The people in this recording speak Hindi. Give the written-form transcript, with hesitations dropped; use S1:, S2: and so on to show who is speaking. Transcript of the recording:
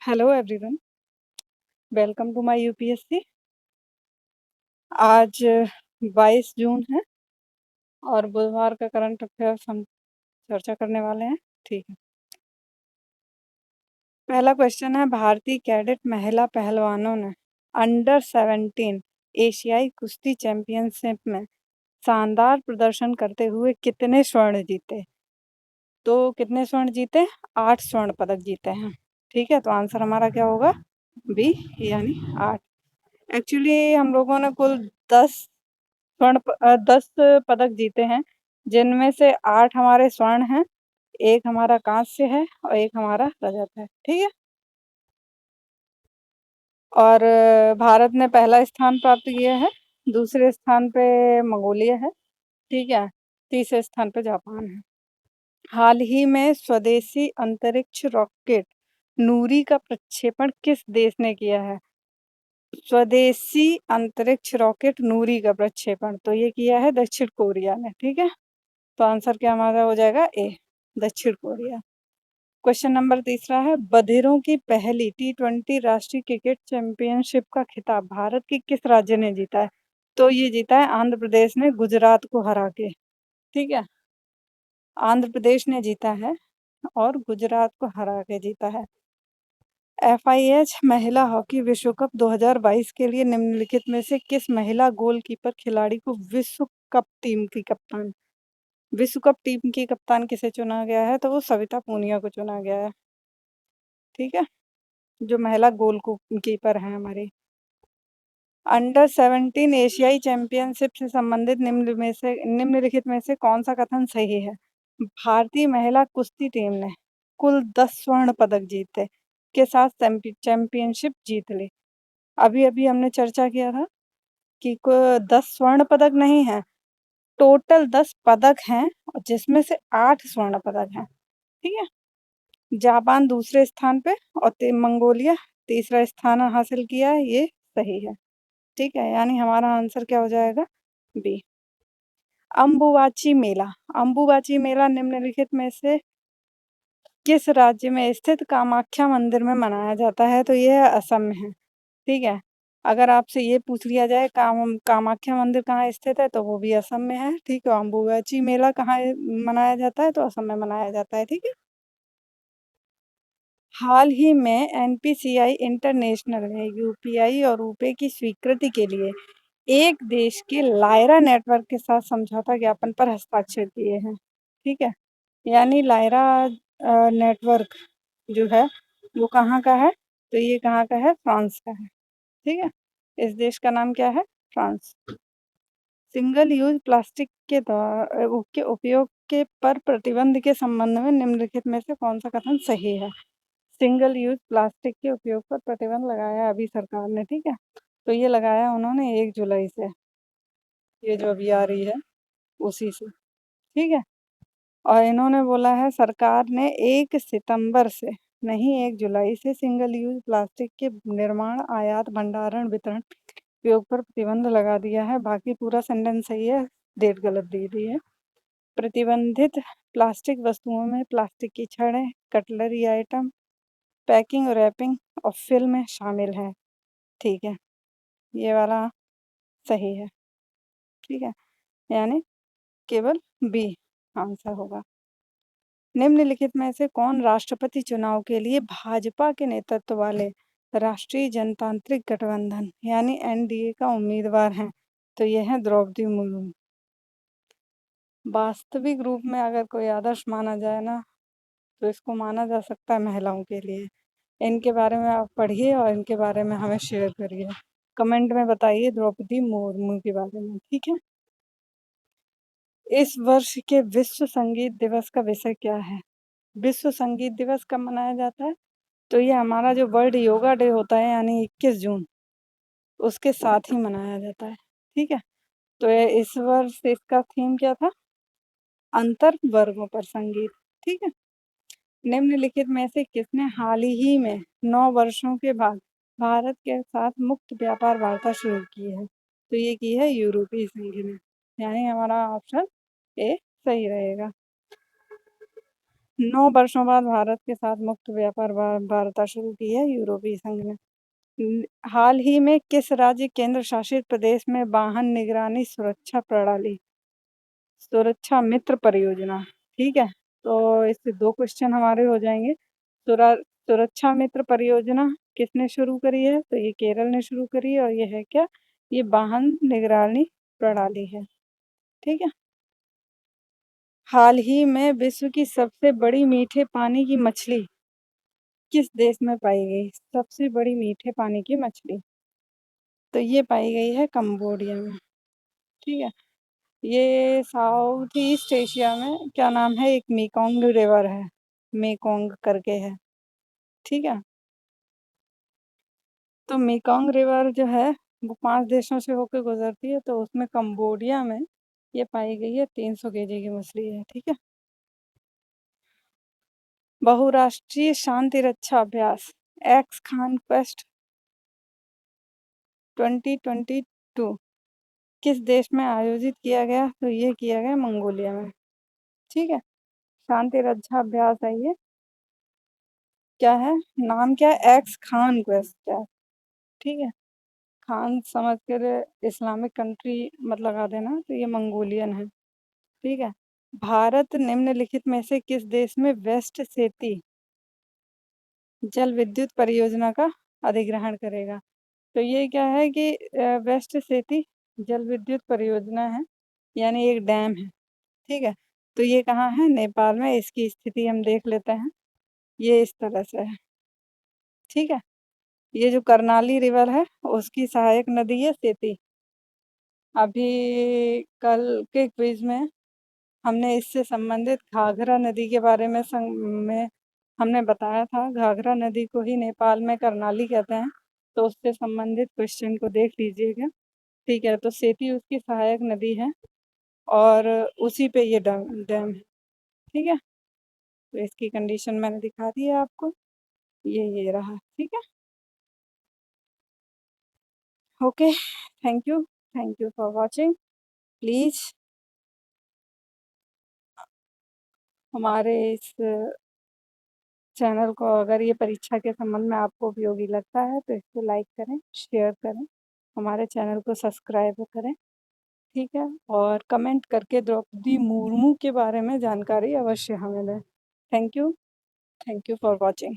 S1: Hello everyone, welcome to my UPSC. आज 22 जून है और बुधवार का करंट अफेयर्स हम चर्चा करने वाले हैं। ठीक है, पहला क्वेश्चन है, भारतीय कैडेट महिला पहलवानों ने अंडर 17 एशियाई कुश्ती चैंपियनशिप में शानदार प्रदर्शन करते हुए कितने स्वर्ण जीते? तो कितने स्वर्ण जीते? 8 स्वर्ण पदक जीते हैं। ठीक है, तो आंसर हमारा क्या होगा? बी, यानी 8। एक्चुअली हम लोगों ने कुल 10 पदक जीते हैं, जिनमें से 8 हमारे स्वर्ण हैं, एक हमारा कांस्य है और एक हमारा रजत है। ठीक है, और भारत ने पहला स्थान प्राप्त किया है, दूसरे स्थान पे मंगोलिया है। ठीक है, तीसरे स्थान पे जापान है। हाल ही में स्वदेशी अंतरिक्ष रॉकेट नूरी का प्रक्षेपण किस देश ने किया है? स्वदेशी अंतरिक्ष रॉकेट नूरी का प्रक्षेपण तो ये किया है दक्षिण कोरिया ने। ठीक है, तो आंसर क्या हमारा हो जाएगा? ए, दक्षिण कोरिया। क्वेश्चन नंबर तीसरा है, बधिरों की पहली T20 राष्ट्रीय क्रिकेट चैंपियनशिप का खिताब भारत के किस राज्य ने जीता है? तो ये जीता है आंध्र प्रदेश ने, गुजरात को हरा के। ठीक है, आंध्र प्रदेश ने जीता है और गुजरात को हरा के जीता है। FIH महिला हॉकी विश्व कप 2022 के लिए निम्नलिखित में से किस महिला गोलकीपर खिलाड़ी को विश्व कप टीम की कप्तान किसे चुना गया है? तो वो सविता पूनिया को चुना गया है। ठीक है, जो महिला गोल कीपर है हमारी। अंडर 17 एशियाई चैंपियनशिप से संबंधित निम्नलिखित में से कौन सा कथन सही है? भारतीय महिला कुश्ती टीम ने कुल 10 स्वर्ण पदक जीते के साथ चैंपियनशिप जीत ली। अभी अभी हमने चर्चा किया था कि 10 स्वर्ण पदक नहीं है, टोटल 10 पदक हैं, और जिसमें से 8 स्वर्ण पदक हैं। ठीक है, जापान दूसरे स्थान पे और मंगोलिया तीसरा स्थान हासिल किया है, ये सही है। ठीक है, यानी हमारा आंसर क्या हो जाएगा? बी। अंबुबाची मेला निम्नलिखित में से किस राज्य में स्थित कामाख्या मंदिर में मनाया जाता है? तो यह असम में है। ठीक है, अगर आपसे ये पूछ लिया जाए कामाख्या मंदिर कहाँ स्थित है, तो वो भी असम में है। ठीक है, अंबुबाची मेला कहाँ मनाया जाता है? तो असम में मनाया जाता है। ठीक है, हाल ही में NPCI इंटरनेशनल ने UPI और रुपए की स्वीकृति के लिए एक देश के लायरा नेटवर्क के साथ समझौता ज्ञापन पर हस्ताक्षर किए हैं। ठीक है, यानी लायरा नेटवर्क जो है वो कहाँ का है? तो ये कहाँ का है? फ्रांस का है। ठीक है, इस देश का नाम क्या है? फ्रांस। सिंगल यूज प्लास्टिक के उपयोग के पर प्रतिबंध के संबंध में निम्नलिखित में से कौन सा कथन सही है? सिंगल यूज प्लास्टिक के उपयोग पर प्रतिबंध लगाया अभी सरकार ने। ठीक है, तो ये लगाया उन्होंने 1 जुलाई से, ये जो अभी आ रही है उसी से। ठीक है, और इन्होंने बोला है सरकार ने 1 सितंबर से, नहीं 1 जुलाई से, सिंगल यूज प्लास्टिक के निर्माण, आयात, भंडारण, वितरण, उपयोग पर प्रतिबंध लगा दिया है। बाकी पूरा सेंटेंस सही है, डेट गलत दी दी है। प्रतिबंधित प्लास्टिक वस्तुओं में प्लास्टिक की छड़ें, कटलरी आइटम, पैकिंग और रैपिंग और फिल्म शामिल है। ठीक है, ये वाला सही है। ठीक है, यानी केवल बी आंसर होगा। निम्नलिखित में से कौन राष्ट्रपति चुनाव के लिए भाजपा के नेतृत्व वाले राष्ट्रीय जनतांत्रिक गठबंधन यानी NDA का उम्मीदवार है? तो यह है द्रौपदी मुर्मू। वास्तविक रूप में अगर कोई आदर्श माना जाए ना, तो इसको माना जा सकता है महिलाओं के लिए। इनके बारे में आप पढ़िए और इनके बारे में हमें शेयर करिए, कमेंट में बताइए द्रौपदी मुर्मू के बारे में। ठीक है, इस वर्ष के विश्व संगीत दिवस का विषय क्या है? विश्व संगीत दिवस कब मनाया जाता है? तो ये हमारा जो वर्ल्ड योगा डे होता है, यानी 21 जून, उसके साथ ही मनाया जाता है। ठीक है, तो इस वर्ष इसका थीम क्या था? अंतर वर्गों पर संगीत। ठीक है, निम्नलिखित में से किसने हाल ही में 9 वर्षों के बाद भारत के साथ मुक्त व्यापार वार्ता शुरू की है? तो ये की है यूरोपीय संघ ने, यानी हमारा ऑप्शन ए सही रहेगा। 9 वर्षों बाद भारत के साथ मुक्त व्यापार वार्ता शुरू की है यूरोपीय संघ ने। हाल ही में किस राज्य केंद्र शासित प्रदेश में वाहन निगरानी सुरक्षा मित्र परियोजना, ठीक है। तो इससे 2 क्वेश्चन हमारे हो जाएंगे। सुरक्षा मित्र परियोजना किसने शुरू करी है? तो ये केरल ने शुरू करी है, और ये है क्या? ये वाहन निगरानी प्रणाली है, ठीक है। हाल ही में विश्व की सबसे बड़ी मीठे पानी की मछली किस देश में पाई गई? सबसे बड़ी मीठे पानी की मछली, तो ये पाई गई है कंबोडिया में, ठीक है। ये साउथ ईस्ट एशिया में, क्या नाम है, एक मेकोंग रिवर है, मेकोंग करके है, ठीक है। तो मेकोंग रिवर जो है वो 5 देशों से होकर गुजरती है, तो उसमें कंबोडिया में ये पाई गई है 300 केजी की मछली है, ठीक है। बहुराष्ट्रीय शांति रक्षा अभ्यास एक्स खान क्वेस्ट 2022 किस देश में आयोजित किया गया? तो ये किया गया मंगोलिया में, ठीक है। शांति रक्षा अभ्यास है ये, क्या है, नाम क्या है? एक्स खान क्वेस्ट है, ठीक है। खान समझ कर इस्लामिक कंट्री मत लगा देना, तो ये मंगोलियन है, ठीक है। भारत निम्नलिखित में से किस देश में वेस्ट सेती जल विद्युत परियोजना का अधिग्रहण करेगा? तो ये क्या है कि वेस्ट सेती जल विद्युत परियोजना है, यानी एक डैम है, ठीक है। तो ये कहाँ है? नेपाल में। इसकी स्थिति हम देख लेते हैं, ये इस तरह से है, ठीक है। ये जो करनाली रिवर है उसकी सहायक नदी है सेती। अभी कल के क्विज में हमने इससे संबंधित घाघरा नदी के बारे में हमने बताया था। घाघरा नदी को ही नेपाल में करनाली कहते हैं, तो उससे संबंधित क्वेश्चन को देख लीजिएगा, ठीक है। तो सेती उसकी सहायक नदी है, और उसी पे ये डैम डैम है, ठीक है। तो इसकी कंडीशन मैंने दिखा दी है आपको, ये रहा, ठीक है। Okay, thank you for watching. Please हमारे इस चैनल को, अगर ये परीक्षा के संबंध में आपको उपयोगी लगता है, तो इसको लाइक करें, शेयर करें, हमारे चैनल को सब्सक्राइब करें, ठीक है। और कमेंट करके द्रौपदी मुर्मू के बारे में जानकारी अवश्य हमें दें। Thank you for watching.